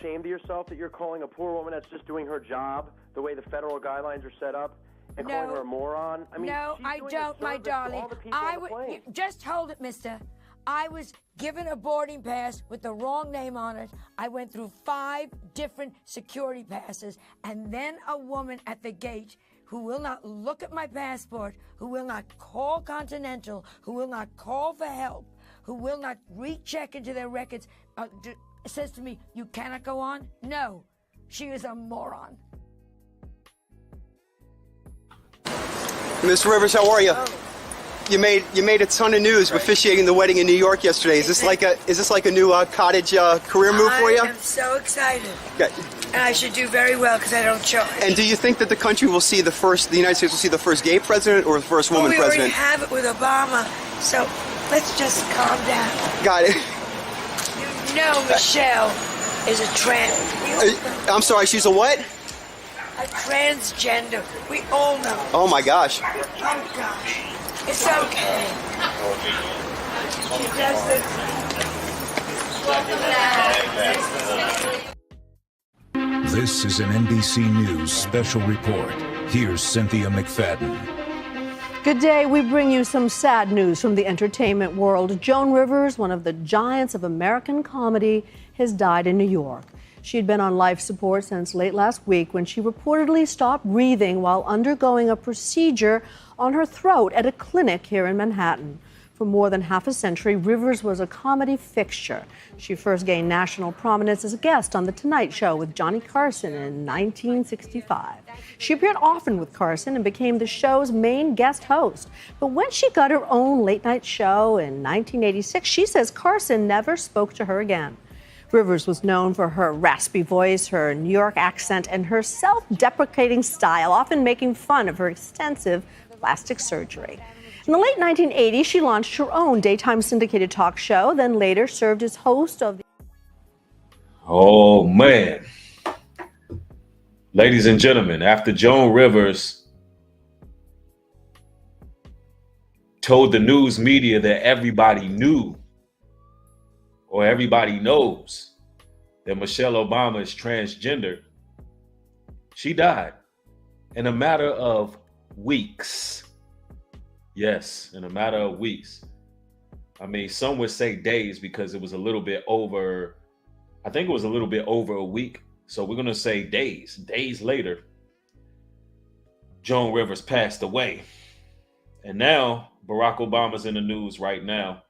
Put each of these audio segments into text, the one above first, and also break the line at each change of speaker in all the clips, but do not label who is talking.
ashamed of yourself that you're calling a poor woman that's just doing her job the way the federal guidelines are set up and calling her a moron? I mean,
no, I don't, my darling. Just hold it, mister. I was given a boarding pass with the wrong name on it. I went through 5 different security passes, and then a woman at the gate who will not look at my passport, who will not call Continental, who will not call for help, who will not recheck into their records, says to me, you cannot go on? No, she is a moron.
Ms. Rivers, how are you?
Oh.
You made a ton of news officiating the wedding in New York yesterday. Is this like a new cottage career move for you?
I am so excited.
Okay.
And I should do very well because I don't charge.
And do you think that the country will see the United States will see the first gay president or the first woman president?
We already have it with Obama, so let's just calm down.
Got it.
You know Michelle is a trans.
I'm sorry, she's a what?
A transgender. We all know.
Oh my gosh.
Oh gosh. It's okay. She does this.
This is an NBC News special report. Here's Cynthia McFadden.
Good day. We bring you some sad news from the entertainment world. Joan Rivers, one of the giants of American comedy, has died in New York. She had been on life support since late last week when she reportedly stopped breathing while undergoing a procedure on her throat at a clinic here in Manhattan. For more than half a century, Rivers was a comedy fixture. She first gained national prominence as a guest on The Tonight Show with Johnny Carson in 1965. She appeared often with Carson and became the show's main guest host. But when she got her own late-night show in 1986, she says Carson never spoke to her again. Rivers was known for her raspy voice, her New York accent, and her self-deprecating style, often making fun of her extensive plastic surgery. In the late 1980s, she launched her own daytime syndicated talk show, then later served as host of the...
Oh, man. Ladies and gentlemen, after Joan Rivers told the news media that everybody knew or everybody knows that Michelle Obama is transgender, she died in a matter of weeks. Yes, in a matter of weeks. I mean, some would say days because it was a little bit over, I think it was a little bit over a week. So we're going to say days. Days later, Joan Rivers passed away. And now Barack Obama's in the news right now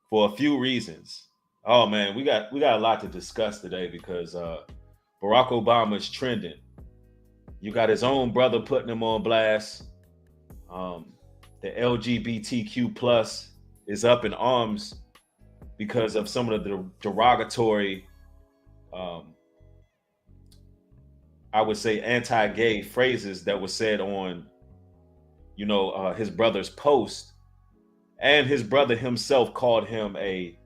for a few reasons. Oh man, we got a lot to discuss today because Barack Obama is trending. You got his own brother putting him on blast. The LGBTQ plus is up in arms because of some of the derogatory, I would say anti-gay phrases that were said on, his brother's post. And his brother himself called him a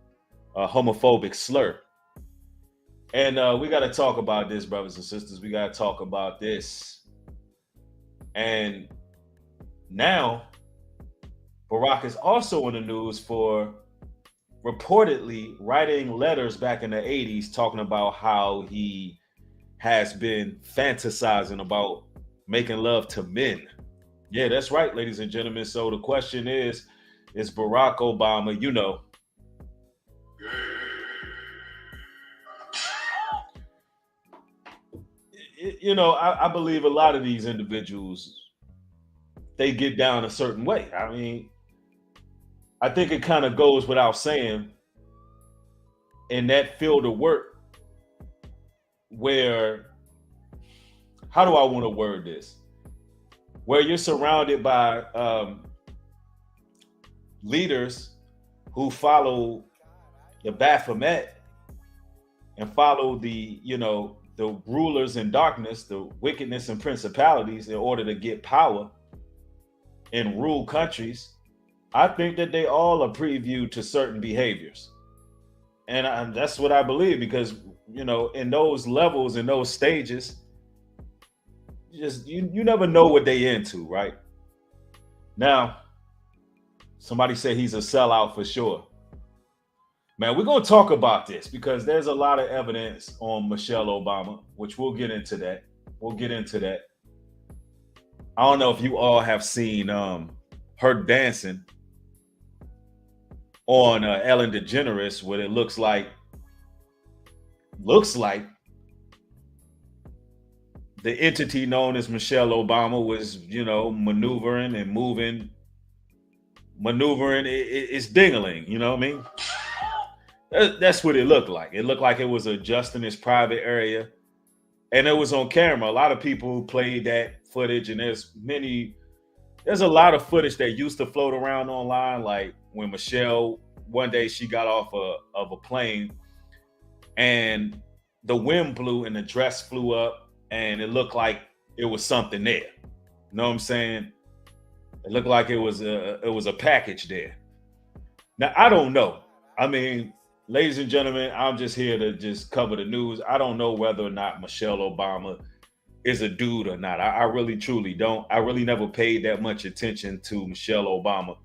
homophobic slur. And we got to talk about this, brothers and sisters. We got to talk about this. And now, Barack is also in the news for reportedly writing letters back in the 80s talking about how he has been fantasizing about making love to men. Yeah, that's right, ladies and gentlemen. So the question is Barack Obama, I believe a lot of these individuals, they get down a certain way. I mean, I think it kind of goes without saying in that field of work where, how do I want to word this? Where you're surrounded by leaders who follow the Baphomet and follow the rulers in darkness, the wickedness and principalities in order to get power and rule countries. I think that they all are previewed to certain behaviors. And that's what I believe because, in those levels, in those stages, you never know what they into, right? Now, somebody said he's a sellout for sure. Man, we're going to talk about this because there's a lot of evidence on Michelle Obama, which we'll get into that. I don't know if you all have seen her dancing on Ellen DeGeneres, where it looks like the entity known as Michelle Obama was, maneuvering and moving. It's dingling, you know what I mean? That's what it looked like. It looked like it was adjusting his private area, and it was on camera. A lot of people played that footage, and there's a lot of footage that used to float around online, like when Michelle, one day she got off of a plane and the wind blew and the dress flew up and it looked like it was something there. You know what I'm saying? It looked like it was a package there. Now, I don't know. I mean, ladies and gentlemen, I'm just here to just cover the news. I don't know whether or not Michelle Obama is a dude or not. I really, truly don't. I really never paid that much attention to Michelle Obama.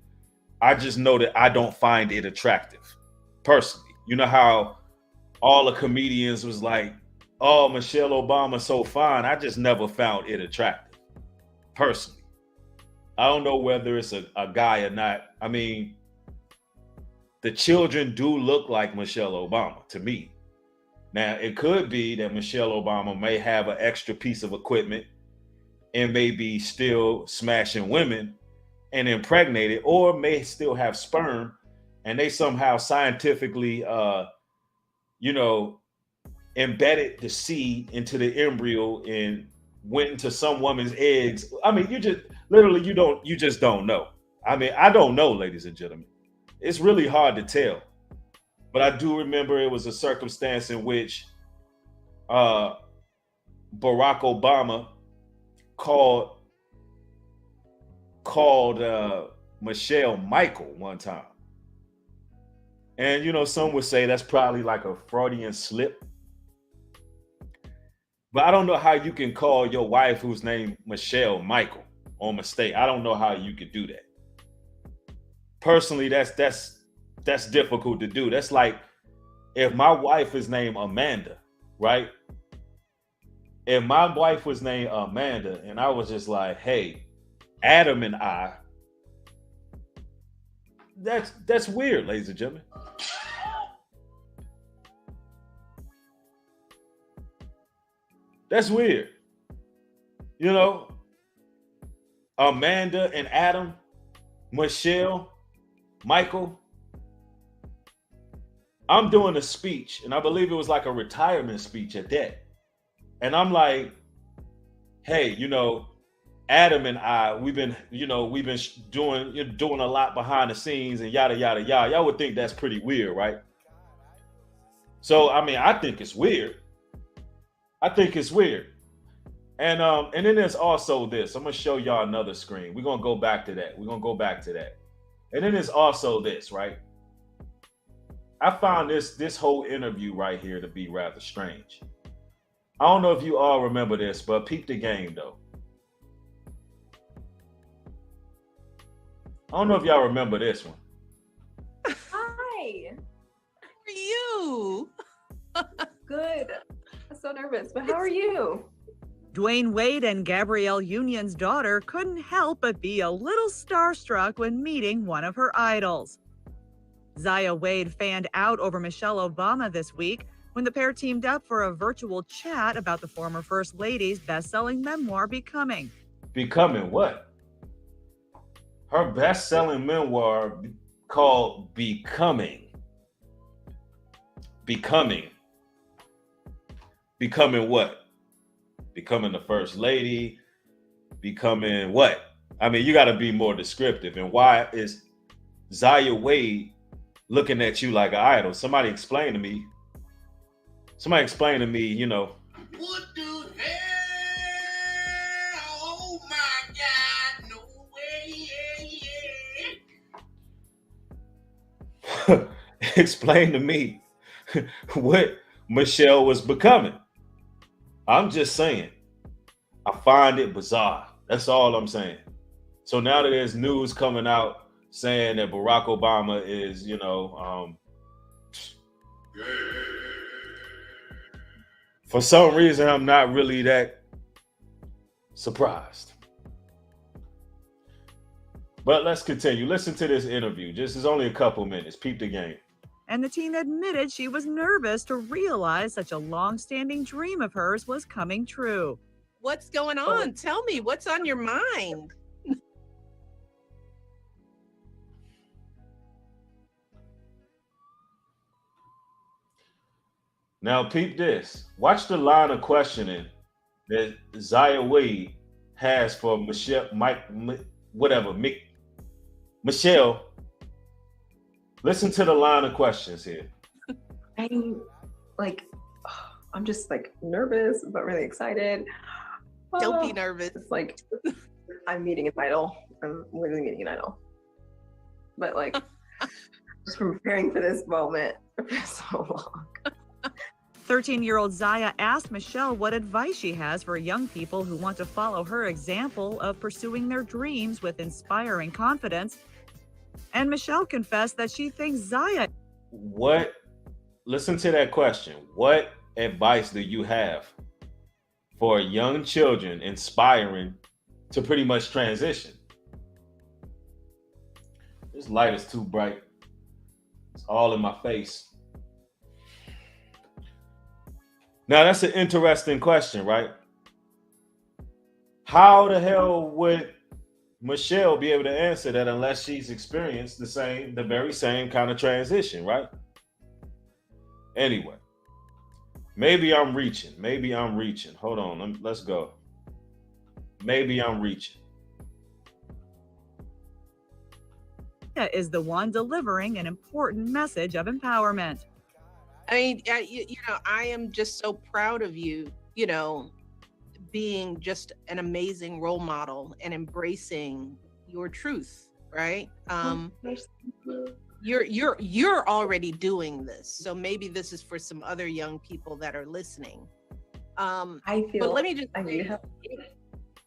I just know that I don't find it attractive, personally. You know how all the comedians was like, oh, Michelle Obama's so fine. I just never found it attractive, personally. I don't know whether it's a guy or not. I mean, the children do look like Michelle Obama to me. Now, it could be that Michelle Obama may have an extra piece of equipment and may be still smashing women and impregnated, or may still have sperm, and they somehow scientifically, embedded the seed into the embryo and went into some woman's eggs. I mean, you just don't know. I mean, I don't know, ladies and gentlemen. It's really hard to tell. But I do remember it was a circumstance in which Barack Obama called Michelle Michael one time. And, some would say that's probably like a Freudian slip. But I don't know how you can call your wife, who's named Michelle Michael, on mistake. I don't know how you could do that. Personally, that's difficult to do. That's like if my wife is named Amanda, right? If my wife was named Amanda and I was just like, hey, Adam and I, that's weird, ladies and gentlemen. That's weird. Amanda and Adam, Michelle, Michael. I'm doing a speech, and I believe it was like a retirement speech at that. And I'm like, hey, Adam and I, we've been doing a lot behind the scenes and yada, yada, yada. Y'all would think that's pretty weird, right? So, I mean, I think it's weird. And then there's also this. I'm going to show y'all another screen. We're going to go back to that. And then there's also this, right? I found this whole interview right here to be rather strange. I don't know if you all remember this, but peep the game, though. I don't know if y'all remember this one.
Hi. How are you? Good. I'm so nervous, but how are you?
Dwayne Wade and Gabrielle Union's daughter couldn't help but be a little starstruck when meeting one of her idols. Zaya Wade fanned out over Michelle Obama this week when the pair teamed up for a virtual chat about the former First Lady's best-selling memoir, Becoming.
Becoming what? Her best-selling memoir called Becoming. Becoming what? Becoming the First Lady? Becoming what? I mean, you got to be more descriptive. And why is Zaya Wade looking at you like an idol? Somebody explain to me, What the hell? Oh my God, no way. Explain to me what Michelle was becoming. I'm just saying, I find it bizarre. That's all I'm saying. So now that there's news coming out saying that Barack Obama is, For some reason, I'm not really that surprised. But let's continue. Listen to this interview. Just is only a couple minutes. Peep the game.
And the teen admitted she was nervous to realize such a long-standing dream of hers was coming true.
What's going on? Tell me, what's on your mind?
Now, peep this. Watch the line of questioning that Zaya Wade has for Michelle, Michelle. Listen to the line of questions here.
I'm just like nervous, but really excited.
Don't be nervous.
It's like I'm meeting an idol. I'm literally meeting an idol. But like, just preparing for this moment for so long.
13-year-old Zaya asked Michelle what advice she has for young people who want to follow her example of pursuing their dreams with inspiring confidence. And Michelle confessed that she thinks Zaya.
Listen to that question. What advice do you have for young children inspiring to pretty much transition? This light is too bright. It's all in my face. Now, that's an interesting question, right? How the hell would Michelle be able to answer that unless she's experienced the very same kind of transition, right? Anyway, maybe I'm reaching. Hold on, let's go. Maybe I'm reaching.
Is the one delivering an important message of empowerment.
I mean, I am just so proud of you, being just an amazing role model and embracing your truth, right? You're already doing this. So maybe this is for some other young people that are listening.
I feel,
but let me just say,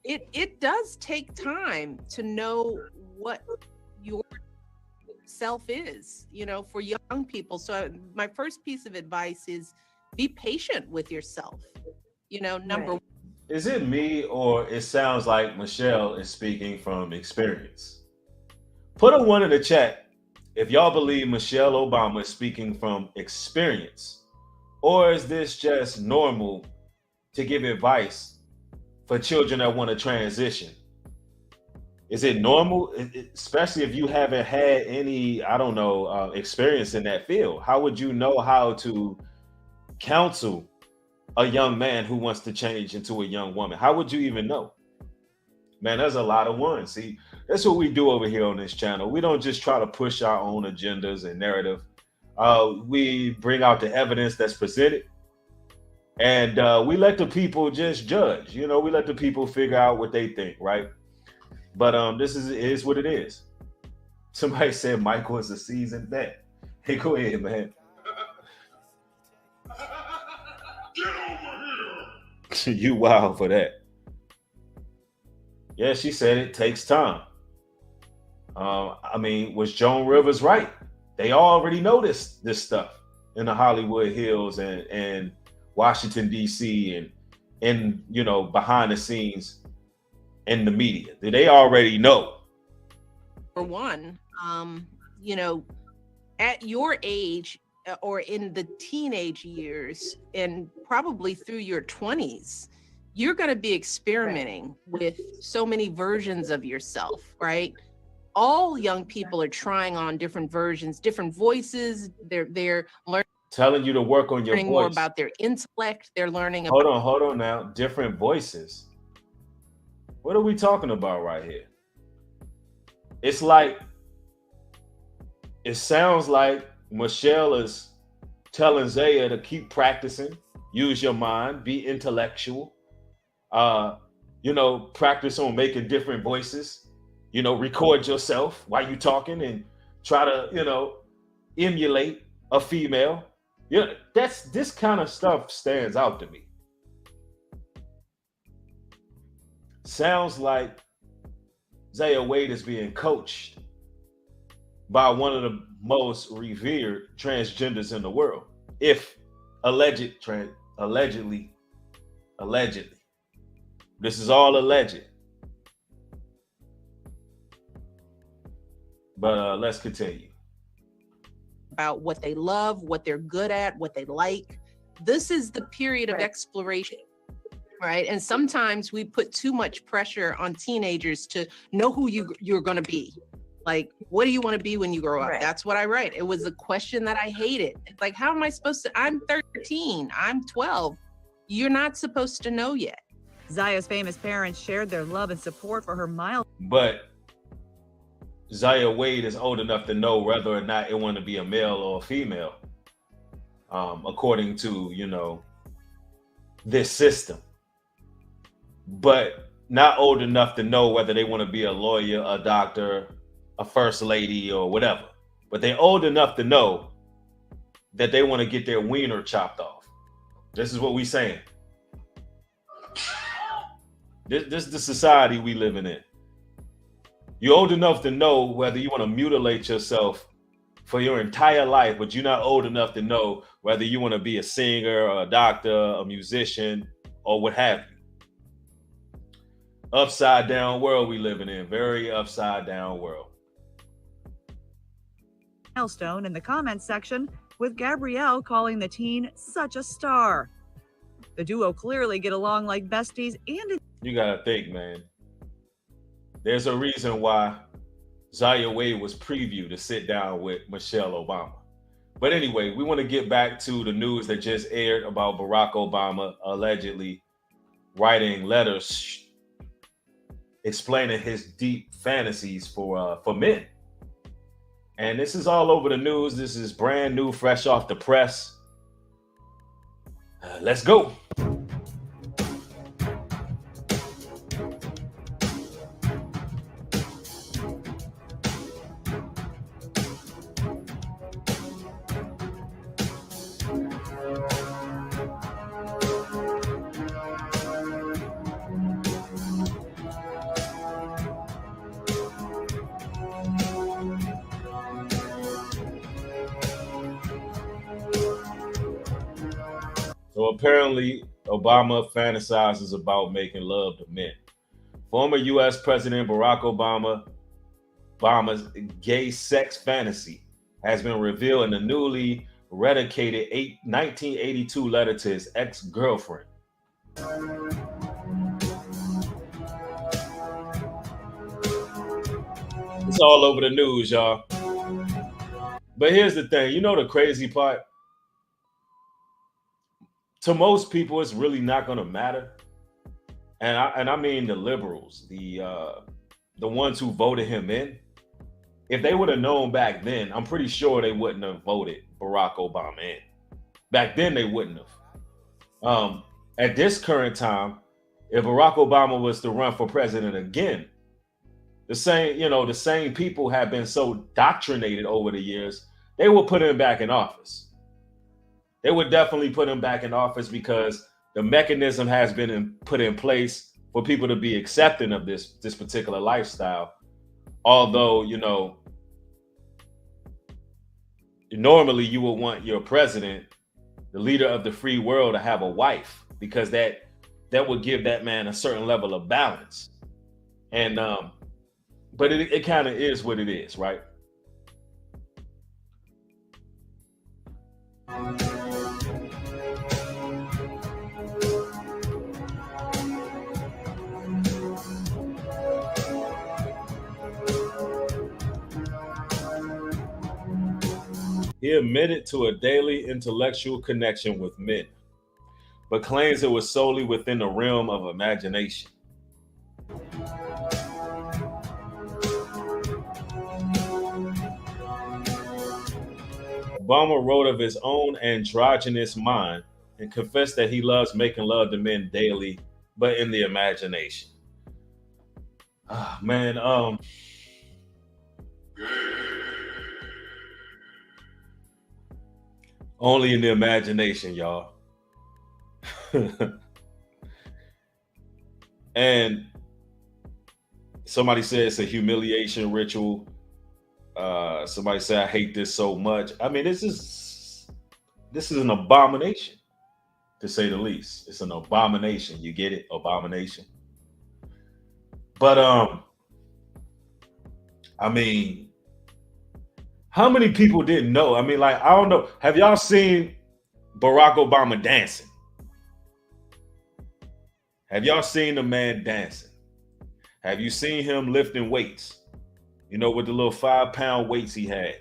it does take time to know what your self is, for young people. So my first piece of advice is be patient with yourself. Number one.
Is it me or it sounds like Michelle is speaking from experience? Put a 1 in the chat if y'all believe Michelle Obama is speaking from experience, or is this just normal to give advice for children that want to transition? Is it normal, especially if you haven't had any, experience in that field? How would you know how to counsel a young man who wants to change into a young woman? How would you even know? Man, there's a lot of ones. See, that's what we do over here on this channel. We don't just try to push our own agendas and narrative. We bring out the evidence that's presented, and we let the people just judge. We let the people figure out what they think, right? But this is what it is. Somebody said Michael is a seasoned vet. Hey, go ahead, man. Get over here. You wild for that. Yeah, she said it takes time. Was Joan Rivers right? They already know this stuff in the Hollywood Hills and Washington, D.C. and behind the scenes in the media. They already know.
For one, at your age or in the teenage years and probably through your 20s, you're going to be experimenting with so many versions of yourself, right? All young people are trying on different versions, different voices. They're learning.
Telling you to work on your voice.
More about their intellect. They're learning
about. Hold on now. Different voices. What are we talking about right here? It's like, it sounds like Michelle is telling Zaya to keep practicing, use your mind, be intellectual, practice on making different voices, record yourself while you're talking and try to, emulate a female. This kind of stuff stands out to me. Sounds like Zaya Wade is being coached by one of the most revered transgenders in the world. if allegedly, this is all alleged. But let's continue.
About what they love, what they're good at, what they like. This is the period of exploration, right? And sometimes we put too much pressure on teenagers to know who you're going to be. Like, what do you want to be when you grow up?
Right.
That's what I write. It was a question that I hated. It's like, how am I supposed to? I'm 13. I'm 12. You're not supposed to know yet.
Zaya's famous parents shared their love and support for her mild.
But Zaya Wade is old enough to know whether or not it want to be a male or a female, according to, you know, this system. But not old enough to know whether they want to be a lawyer, a doctor, a first lady, or whatever. But they're old enough to know that they want to get their wiener chopped off. This is what we saying. This is the society we living in. You're old enough to know whether you want to mutilate yourself for your entire life, but you're not old enough to know whether you want to be a singer or a doctor, a musician, or what have you. Upside down world we living in. Very upside down world.
Milestone in the comments section, with Gabrielle calling the teen such a star. The duo clearly get along like besties, and
you gotta think, man. There's a reason why Zaya Wade was previewed to sit down with Michelle Obama. But anyway, we want to get back to the news that just aired about Barack Obama allegedly writing letters explaining his deep fantasies for men. And this is all over the news. This is brand new, fresh off the press. Let's go. So apparently, Obama fantasizes about making love to men. Former U.S. President Barack Obama's gay sex fantasy has been revealed in a newly redicated 1982 letter to his ex-girlfriend. It's all over the news, y'all. But here's the thing. You know the crazy part? To most people, it's really not going to matter. And I mean the liberals, the ones who voted him in. If they would have known back then, I'm pretty sure they wouldn't have voted Barack Obama in. Back then, they wouldn't have. At this current time, if Barack Obama was to run for president again, the same people have been so doctrinated over the years, they will put him back in office. They would definitely put him back in office because the mechanism has been put in place for people to be accepting of this particular lifestyle. Although, normally you would want your president, the leader of the free world, to have a wife, because that would give that man a certain level of balance. And but it kind of is what it is, right? He admitted to a daily intellectual connection with men, but claims it was solely within the realm of imagination. Obama wrote of his own androgynous mind and confessed that he loves making love to men daily, but in the imagination. Only in the imagination, y'all. And somebody said it's a humiliation ritual. Somebody said, I hate this so much. I mean, this is this is an abomination, to say the least. It's an abomination. You get it? Abomination. But I mean, how many people didn't know? I mean, like, I don't know. Have y'all seen Barack Obama dancing? Have y'all seen the man dancing? Have you seen him lifting weights? You know, with the little 5-pound weights he had.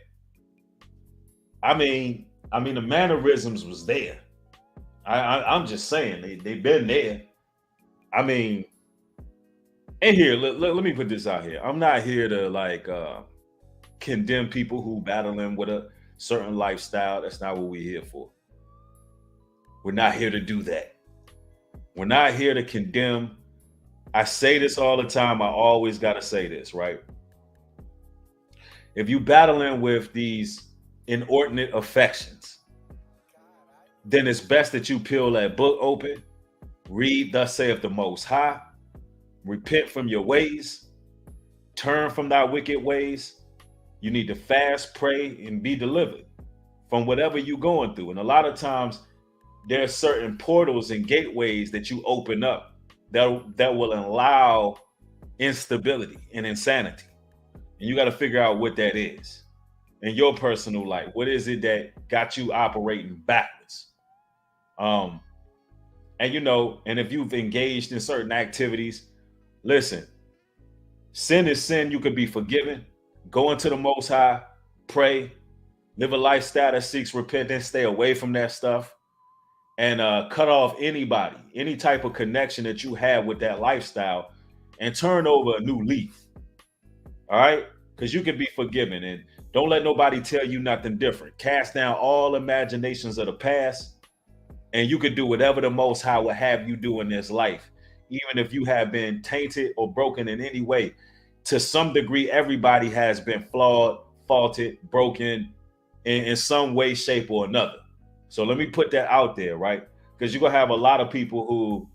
I mean, the mannerisms was there. I'm just saying, they've been there. I mean, and here, let me put this out here. I'm not here to like condemn people who battling with a certain lifestyle. That's not what we're here for. We're not here to do that. We're not here to condemn. I say this all the time. I always got to say this, right? If you battling with these inordinate affections, then it's best that you peel that book open, read thus saith the Most High, repent from your ways, turn from thy wicked ways. You need to fast, pray, and be delivered from whatever you're going through. And a lot of times there are certain portals and gateways that you open up that will allow instability and insanity. And you got to figure out what that is in your personal life. What is it that got you operating backwards? And you know, and if you've engaged in certain activities, listen, sin is sin. You could be forgiven. Go into the Most High, pray, live a lifestyle that seeks repentance, stay away from that stuff, and cut off anybody, any type of connection that you have with that lifestyle, and turn over a new leaf. All right? Because you can be forgiven, and don't let nobody tell you nothing different. Cast down all imaginations of the past, and you could do whatever the Most High will have you do in this life, even if you have been tainted or broken in any way. To some degree, everybody has been flawed, faulted, broken in some way, shape, or another. So let me put that out there, right? Because you're going to have a lot of people who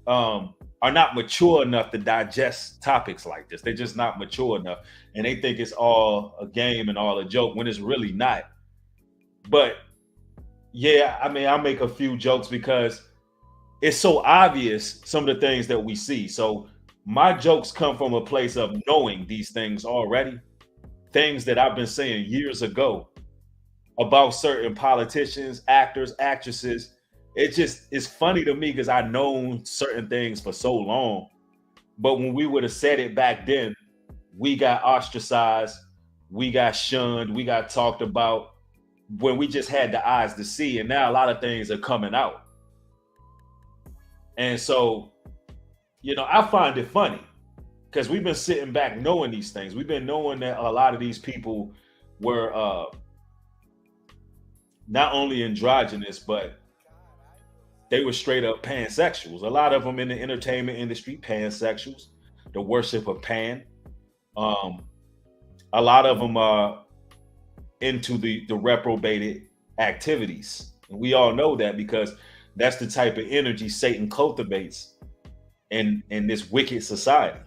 are not mature enough to digest topics like this. They're just not mature enough. And they think it's all a game and all a joke when it's really not. But yeah, I mean, I'll make a few jokes because it's so obvious, some of the things that we see. So my jokes come from a place of knowing these things already. Things that I've been saying years ago about certain politicians, actors, actresses. It's funny to me because I've known certain things for so long. But when we would have said it back then, we got ostracized, we got shunned, we got talked about when we just had the eyes to see. And now a lot of things are coming out. And so, you know, I find it funny because we've been sitting back knowing these things. We've been knowing that a lot of these people were not only androgynous, but they were straight up pansexuals. A lot of them in the entertainment industry, pansexuals, the worship of Pan. A lot of them are into the reprobated activities. And we all know that because that's the type of energy Satan cultivates in this wicked society.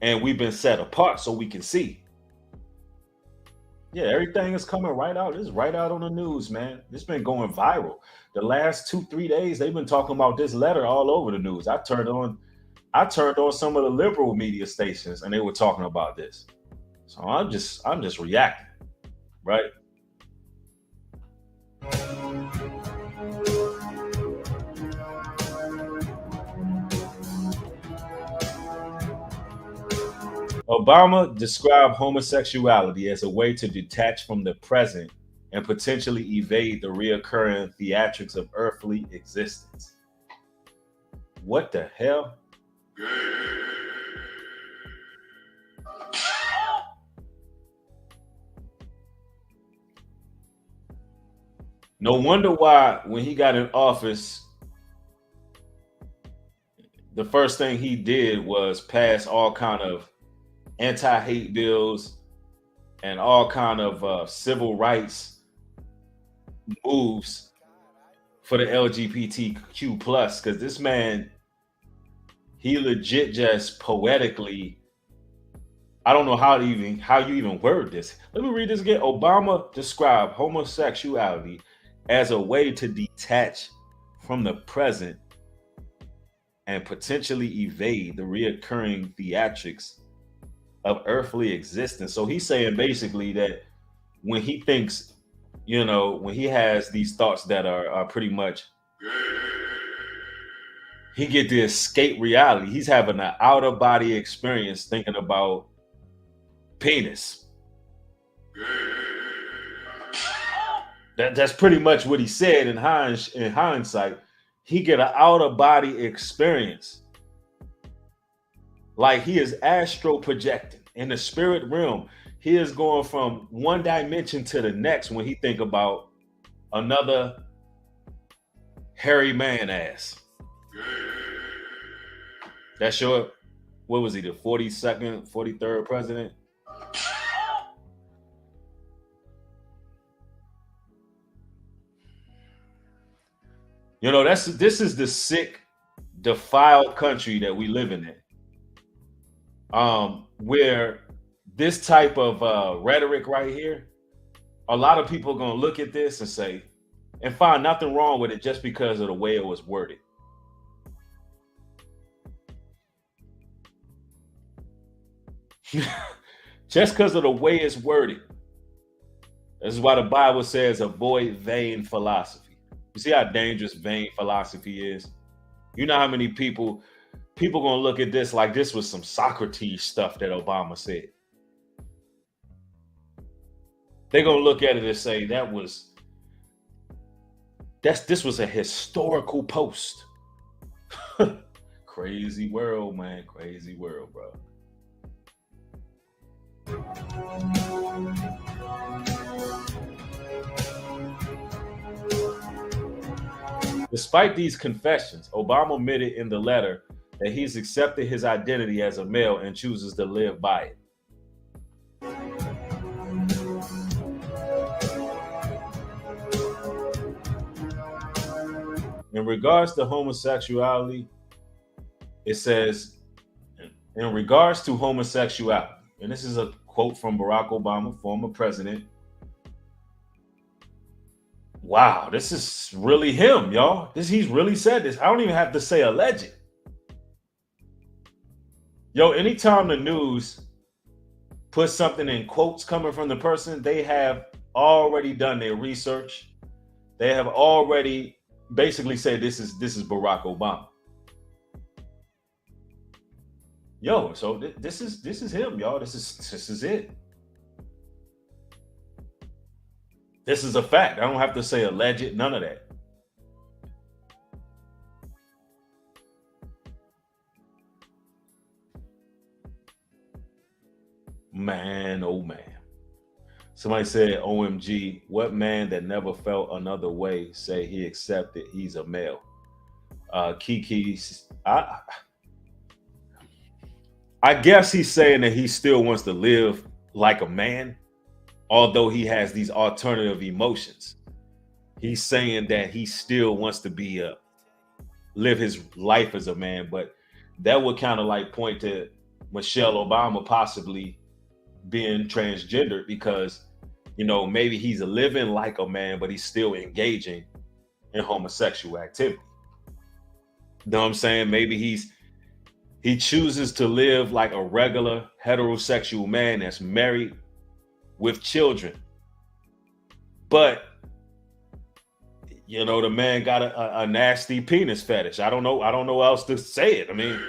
And we've been set apart so we can see. Yeah, everything is coming right out. This is right out on the news, man. It's been going viral. The last 2-3 days, they've been talking about this letter all over the news. I turned on some of the liberal media stations and they were talking about this. So I'm just reacting, right? Obama described homosexuality as a way to detach from the present and potentially evade the reoccurring theatrics of earthly existence. What the hell? No wonder why when he got in office, the first thing he did was pass all kind of anti-hate bills and all kind of civil rights moves for the LGBTQ plus, because this man, he legit just poetically, I don't know how you even word this. Let me read this again. Obama described homosexuality as a way to detach from the present and potentially evade the reoccurring theatrics of earthly existence. So he's saying basically that when he thinks, you know, when he has these thoughts that are pretty much, he get to escape reality. He's having an outer body experience thinking about penis. That's pretty much what he said in hindsight. He get an outer body experience. Like he is astro projecting in the spirit realm. He is going from one dimension to the next when he think about another hairy man ass. That's your, what was he, the 42nd, 43rd president? You know, this is the sick, defiled country that we live in. Where this type of rhetoric right here, a lot of people are gonna look at this and say, and find nothing wrong with it just because of the way it was worded. Just because of the way it's worded. This is why the Bible says avoid vain philosophy. You see how dangerous vain philosophy is? You know how many people gonna look at this like this was some Socrates stuff that Obama said. They're gonna look at it and say this was a historical post. Crazy world, man. Crazy world, bro. Despite these confessions, Obama admitted in the letter that he's accepted his identity as a male and chooses to live by it. In regards to homosexuality, it says, in regards to homosexuality, and this is a quote from Barack Obama, former president. Wow, this is really him, y'all. He's really said this. I don't even have to say alleged. Yo, anytime the news puts something in quotes coming from the person, they have already done their research. They have already basically said this is Barack Obama. Yo, so this is him, y'all. This is it. This is a fact. I don't have to say alleged, none of that. Man, oh man. Somebody said, OMG, what man that never felt another way say he accepted he's a male? Kiki, I guess he's saying that he still wants to live like a man, although he has these alternative emotions. He's saying that he still wants to live his life as a man, but that would kind of like point to Michelle Obama possibly being transgendered because, you know, maybe he's living like a man, but he's still engaging in homosexual activity. You know what I'm saying? Maybe he chooses to live like a regular heterosexual man that's married with children, but you know, the man got a nasty penis fetish. I don't know how else to say it. I mean,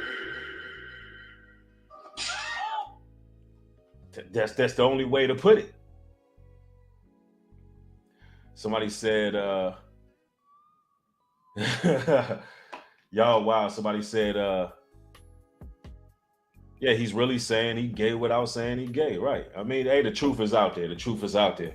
that's the only way to put it. Somebody said, y'all, wow. Somebody said, yeah, he's really saying he gay without saying he gay, right? I mean, hey, the truth is out there. The truth is out there.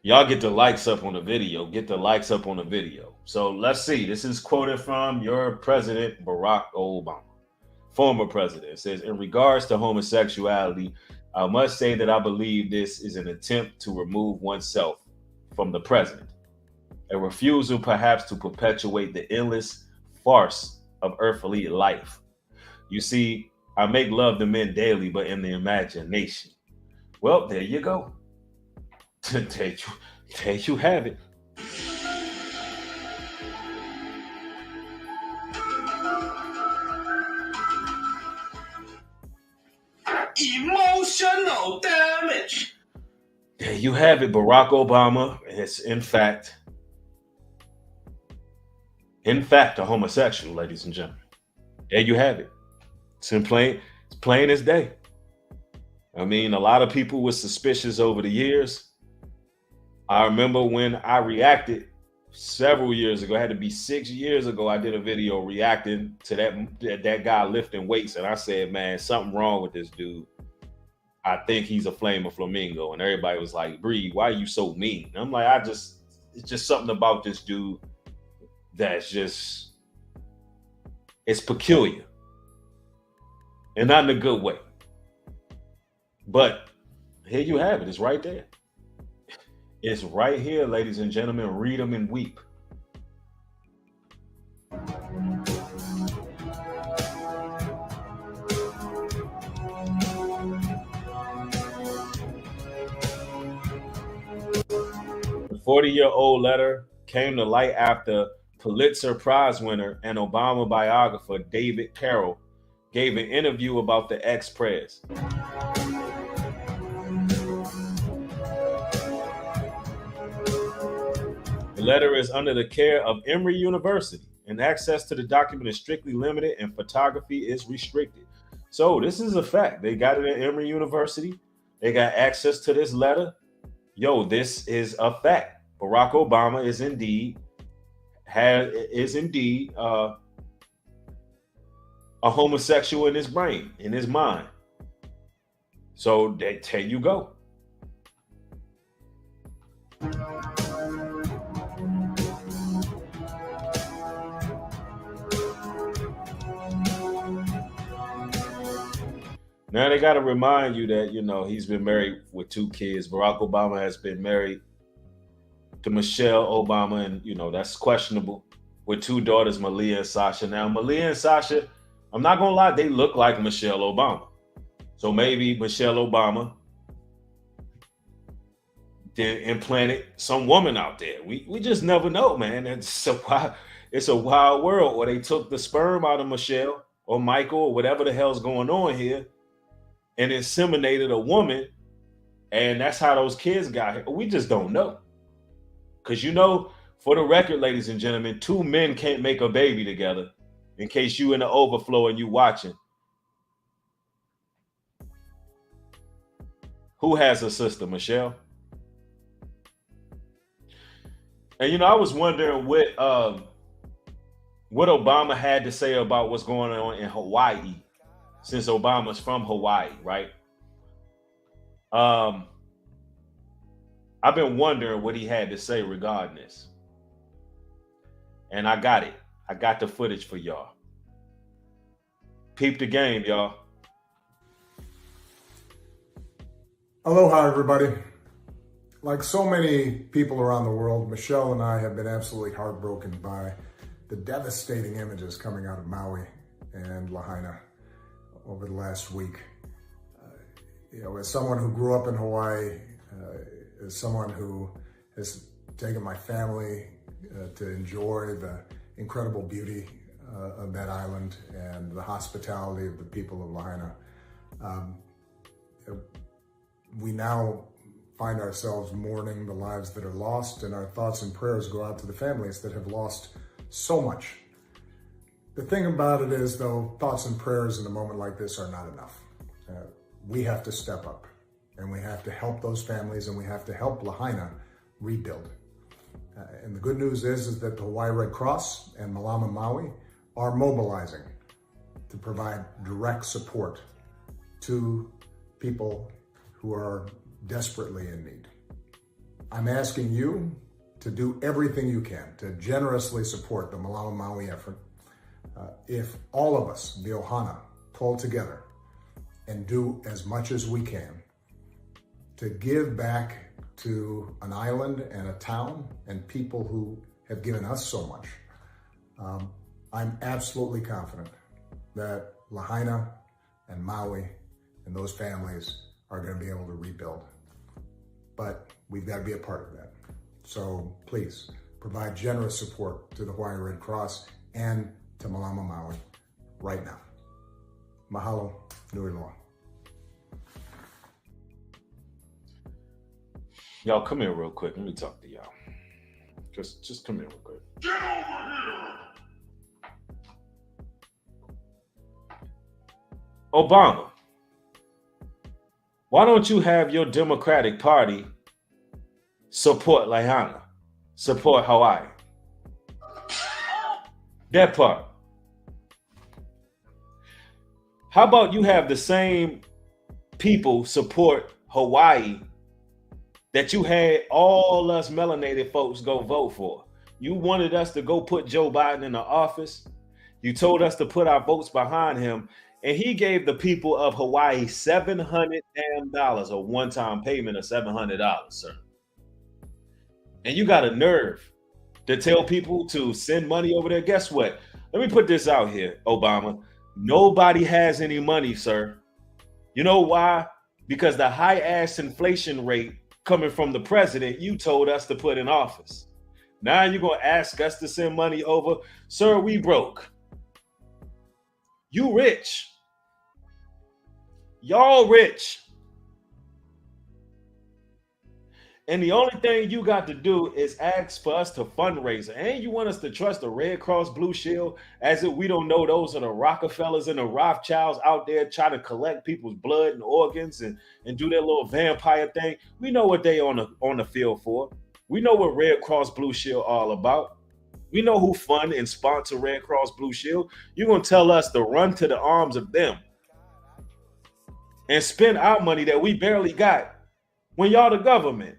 Y'all get the likes up on the video. Get the likes up on the video. So let's see. This is quoted from your president, Barack Obama, former president. It says, in regards to homosexuality, I must say that I believe this is an attempt to remove oneself from the present, a refusal perhaps to perpetuate the endless farce of earthly life. You see, I make love to men daily, but in the imagination. Well, there you go. There you have it.
Emotional damage.
There you have it. Barack Obama is in fact a homosexual, ladies and gentlemen. There you have it. It's plain as day. I mean, a lot of people were suspicious over the years. I remember when I reacted several years ago, it had to be 6 years ago, I did a video reacting to that guy lifting weights. And I said, man, something wrong with this dude. I think he's a flame of flamingo. And everybody was like, Bree, why are you so mean? And I'm like, it's just something about this dude that's just, it's peculiar. And not in a good way. But here you have it. It's right there. It's right here, ladies and gentlemen. Read them and weep. The 40-year-old letter came to light after Pulitzer Prize winner and Obama biographer David Carroll gave an interview about the ex-prez. The letter is under the care of Emory University, and access to the document is strictly limited and photography is restricted. So this is a fact. They got it at Emory University. They got access to this letter. Yo, this is a fact. Barack Obama is indeed a homosexual in his brain, in his mind. So there you go. Now they got to remind you that, you know, he's been married with 2 kids. Barack Obama has been married to Michelle Obama, and, you know, that's questionable, with 2 daughters, Malia and Sasha. Now, Malia and Sasha, I'm not going to lie, they look like Michelle Obama. So maybe Michelle Obama then implanted some woman out there. We just never know, man. It's a wild world. Or they took the sperm out of Michelle or Michael or whatever the hell's going on here and inseminated a woman, and that's how those kids got here. We just don't know. Because, you know, for the record, ladies and gentlemen, 2 men can't make a baby together, in case you in the overflow and you watching. Who has a sister, Michelle? And, you know, I was wondering what Obama had to say about what's going on in Hawaii, since Obama's from Hawaii, right? I've been wondering what he had to say regarding this. And I got it. I got the footage for y'all. Peep the game, y'all.
Aloha, everybody. Like so many people around the world, Michelle and I have been absolutely heartbroken by the devastating images coming out of Maui and Lahaina over the last week. You know, as someone who grew up in Hawaii, as someone who has taken my family to enjoy the incredible beauty of that island and the hospitality of the people of Lahaina, we now find ourselves mourning the lives that are lost, and our thoughts and prayers go out to the families that have lost so much. The thing about it is, though, thoughts and prayers in a moment like this are not enough. We have to step up, and we have to help those families, and we have to help Lahaina rebuild. And the good news is that the Hawaii Red Cross and Malama Maui are mobilizing to provide direct support to people who are desperately in need. I'm asking you to do everything you can to generously support the Malama Maui effort. If all of us, the Ohana, pull together and do as much as we can to give back to an island and a town and people who have given us so much, I'm absolutely confident that Lahaina and Maui and those families are going to be able to rebuild. But we've got to be a part of that. So please provide generous support to the Hawaii Red Cross and to Malama Maui right now. Mahalo, nui loa.
Y'all come here real quick. Let me talk to y'all. Just come here real quick.
Get over here!
Obama, why don't you have your Democratic Party support Lahaina, support Hawaii? That part. How about you have the same people support Hawaii that you had all us melanated folks go vote for? You wanted us to go put Joe Biden in the office. You told us to put our votes behind him. And he gave the people of Hawaii $700 a one-time payment of $700, sir. And you got a nerve to tell people to send money over there. Guess what? Let me put this out here, Obama. Nobody has any money, sir. You know why? Because the high-ass inflation rate coming from the president you told us to put in office. Now you're going to ask us to send money over? Sir, we broke. You rich. Y'all rich. And the only thing you got to do is ask for us to fundraise. And you want us to trust the Red Cross Blue Shield as if we don't know those are the Rockefellers and the Rothschilds out there trying to collect people's blood and organs and do their little vampire thing. We know what they on the field for. We know what Red Cross Blue Shield all about. We know who fund and sponsor Red Cross Blue Shield. You're going to tell us to run to the arms of them and spend our money that we barely got when y'all the government.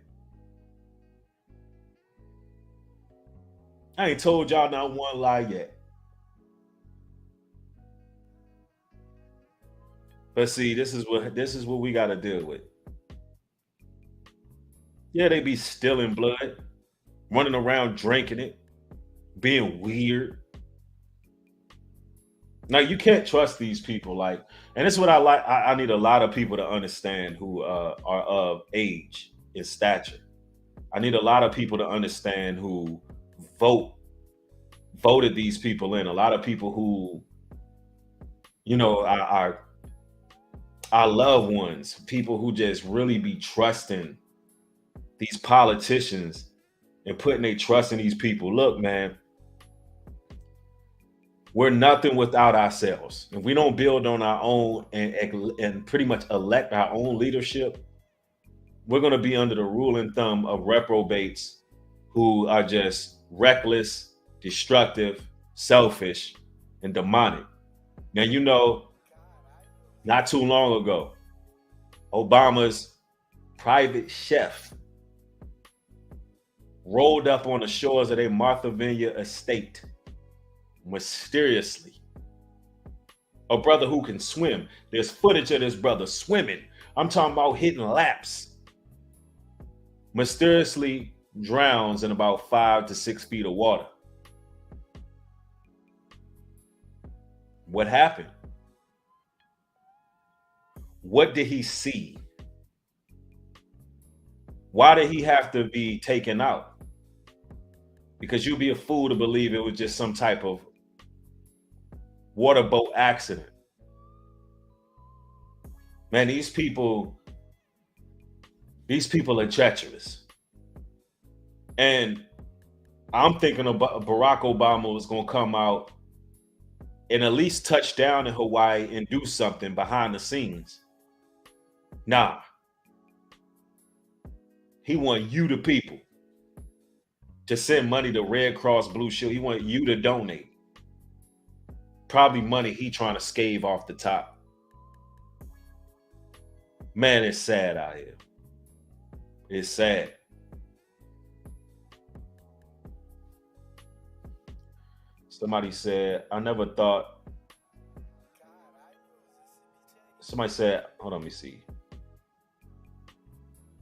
I ain't told y'all not one lie yet. But see, this is what we got to deal with. Yeah, they be stealing blood, running around drinking it, being weird. Now you can't trust these people, like, and this is what I like. I need a lot of people to understand who are of age and stature. I need a lot of people to understand who voted these people in. A lot of people who, you know, are our loved ones, people who just really be trusting these politicians and putting their trust in these people. Look, man, we're nothing without ourselves. If we don't build on our own and pretty much elect our own leadership, we're going to be under the rule and thumb of reprobates who are just reckless, destructive, selfish, and demonic. Now, you know, not too long ago, Obama's private chef rolled up on the shores of a Martha Vineyard estate mysteriously. A brother who can swim. There's footage of this brother swimming. I'm talking about hitting laps. Mysteriously drowns in about 5 to 6 feet of water. What happened? What did he see? Why did he have to be taken out? Because you'd be a fool to believe it was just some type of water boat accident. Man, these people are treacherous. And I'm thinking about Barack Obama was going to come out and at least touch down in Hawaii and do something behind the scenes. Nah. He want you, the people, to send money to Red Cross Blue Shield. He want you to donate. Probably money he trying to scave off the top. Man, it's sad out here. It's sad. Somebody said, I never thought. Somebody said, hold on, let me see.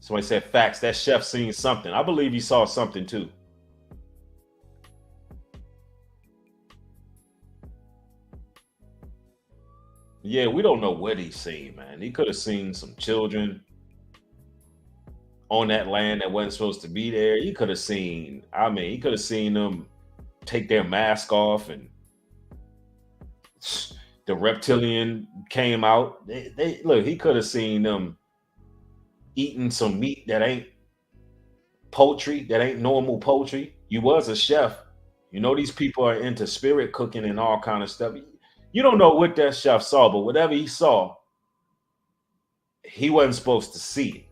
Somebody said, facts, that chef seen something. I believe he saw something too. Yeah, we don't know what he's seen, man. He could have seen some children on that land that wasn't supposed to be there. He could have seen, he could have seen them take their mask off and the reptilian came out. They look, he could have seen them eating some meat that ain't poultry, that ain't normal poultry. You was a chef. You know, these people are into spirit cooking and all kind of stuff. You don't know what that chef saw, but whatever he saw, he wasn't supposed to see it.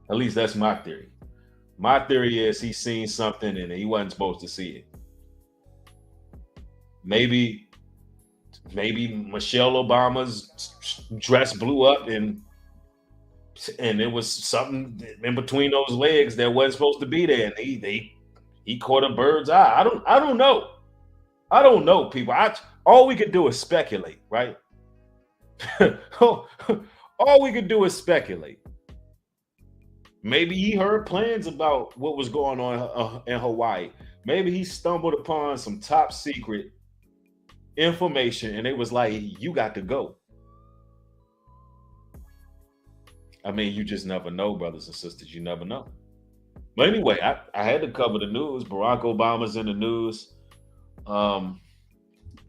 At least that's my theory. My theory is he seen something and he wasn't supposed to see it. Maybe Michelle Obama's dress blew up and it was something in between those legs that wasn't supposed to be there, and he caught a bird's eye. I don't know. I don't know, people. All we could do is speculate, right? All we could do is speculate. Maybe he heard plans about what was going on in Hawaii. Maybe he stumbled upon some top secret information and it was like, you got to go. I mean, you just never know, brothers and sisters. You never know. But anyway, I had to cover the news. Barack Obama's in the news.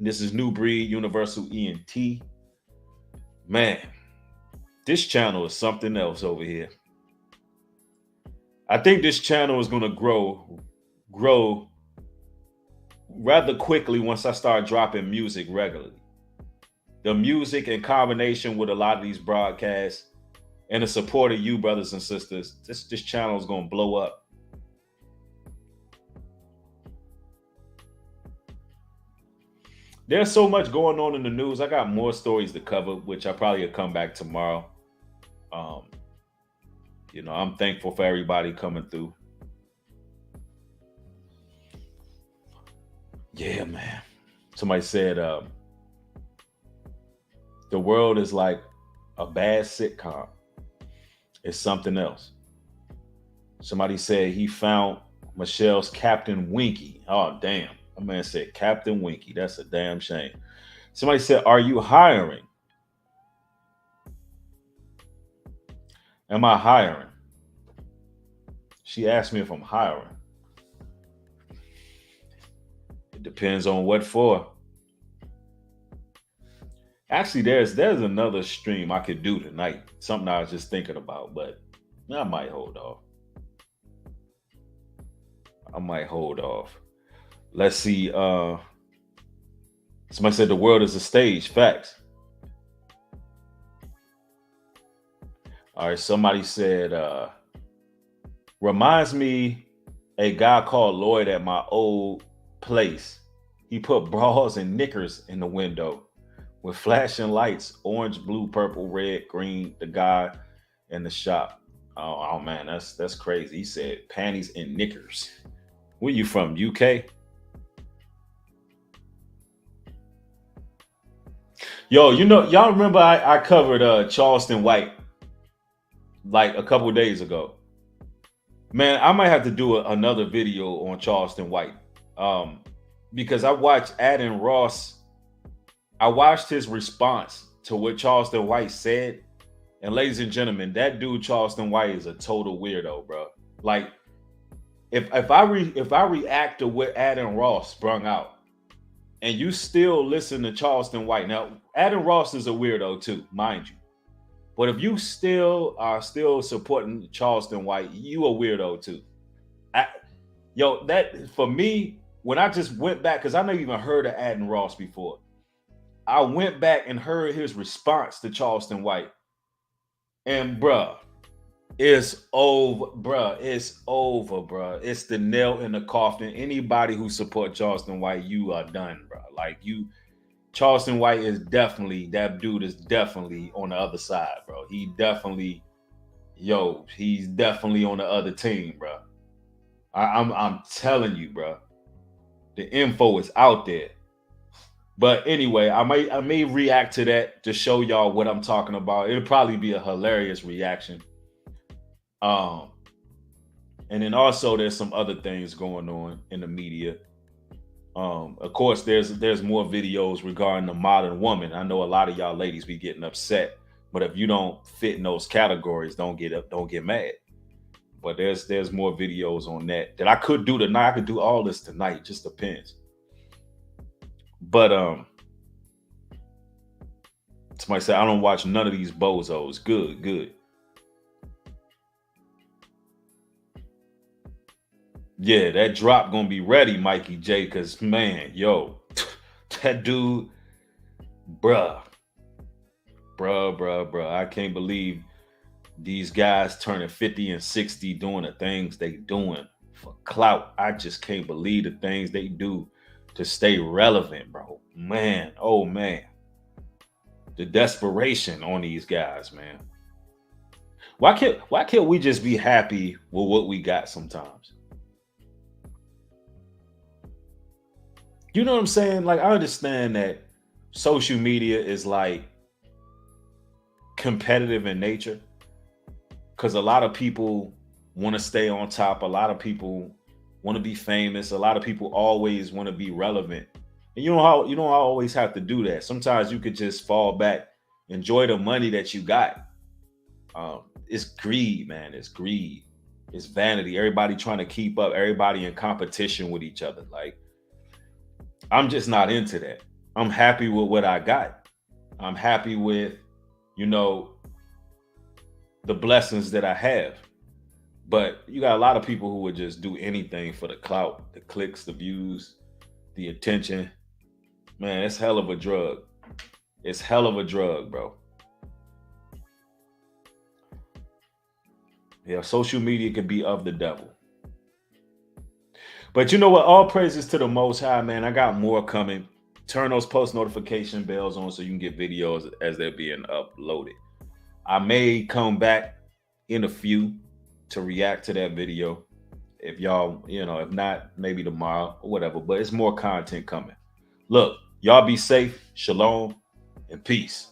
This is New Breed Universal ENT. Man, this channel is something else over here. I think this channel is going to grow rather quickly once I start dropping music regularly. The music in combination with a lot of these broadcasts and the support of you, brothers and sisters, this channel is going to blow up. There's so much going on in the news. I got more stories to cover, which I probably will come back tomorrow. I'm thankful for everybody coming through. Yeah, man. Somebody said the world is like a bad sitcom. It's something else. Somebody said he found Michelle's Captain Winky. Oh, damn. A man said Captain Winky. That's a damn shame. Somebody said, are you hiring? Am I hiring? She asked me if I'm hiring. It depends on what for. Actually, there's another stream I could do tonight. Something I was just thinking about, but I might hold off. Let's see. Somebody said the world is a stage. Facts. All right. Somebody said, reminds me a guy called Lloyd at my old place. He put bras and knickers in the window with flashing lights, orange, blue, purple, red, green, the guy in the shop. Oh man, that's crazy. He said panties and knickers. Where you from, UK? Yo, y'all remember I covered Charleston White like a couple days ago. Man, I might have to do another video on Charleston White. Because I watched Adam Ross. I watched his response to what Charleston White said. And ladies and gentlemen, that dude Charleston White is a total weirdo, bro. Like, if I react to what Adam Ross sprung out, and you still listen to Charleston White, now Adam Ross is a weirdo too, mind you. But if you still are supporting Charleston White, you a weirdo too. That for me, when I just went back, because I never even heard of Adam Ross before. I went back and heard his response to Charleston White. And bruh, it's over, bruh. It's over, bruh. It's the nail in the coffin. Anybody who supports Charleston White, you are done, bruh. Like Charleston White is that dude is definitely on the other side, bro. He's definitely on the other team, bro. I'm telling you, bro. The info is out there. But anyway, I may react to that to show y'all what I'm talking about. It'll probably be a hilarious reaction. And then also there's some other things going on in the media. Of course, there's more videos regarding the modern woman. I know a lot of y'all ladies be getting upset, but if you don't fit in those categories, don't get mad. But there's more videos on that I could do tonight. I could do all this tonight. Just depends. But somebody said I don't watch none of these bozos. Good. Yeah, that drop gonna be ready, Mikey J, because man, yo, that dude, bruh. I can't believe these guys turning 50 and 60 doing the things they doing for clout. I just can't believe the things they do to stay relevant, bro. Man, oh man. The desperation on these guys, man. Why can't we just be happy with what we got sometimes? You know what I'm saying? Like, I understand that social media is like competitive in nature because a lot of people want to stay on top. A lot of people want to be famous. A lot of people always want to be relevant. And you don't always have to do that. Sometimes you could just fall back, enjoy the money that you got. It's greed, man. It's greed. It's vanity. Everybody trying to keep up. Everybody in competition with each other. Like, I'm just not into that. I'm happy with what I got. I'm happy with, the blessings that I have. But you got a lot of people who would just do anything for the clout, the clicks, the views, the attention. Man, it's hell of a drug. It's hell of a drug, bro. Yeah, social media can be of the devil. But you know what? All praises to the Most High, man. I got more coming. Turn those post notification bells on so you can get videos as they're being uploaded. I may come back in a few to react to that video. If y'all, if not, maybe tomorrow or whatever. But it's more content coming. Look, y'all be safe. Shalom and peace.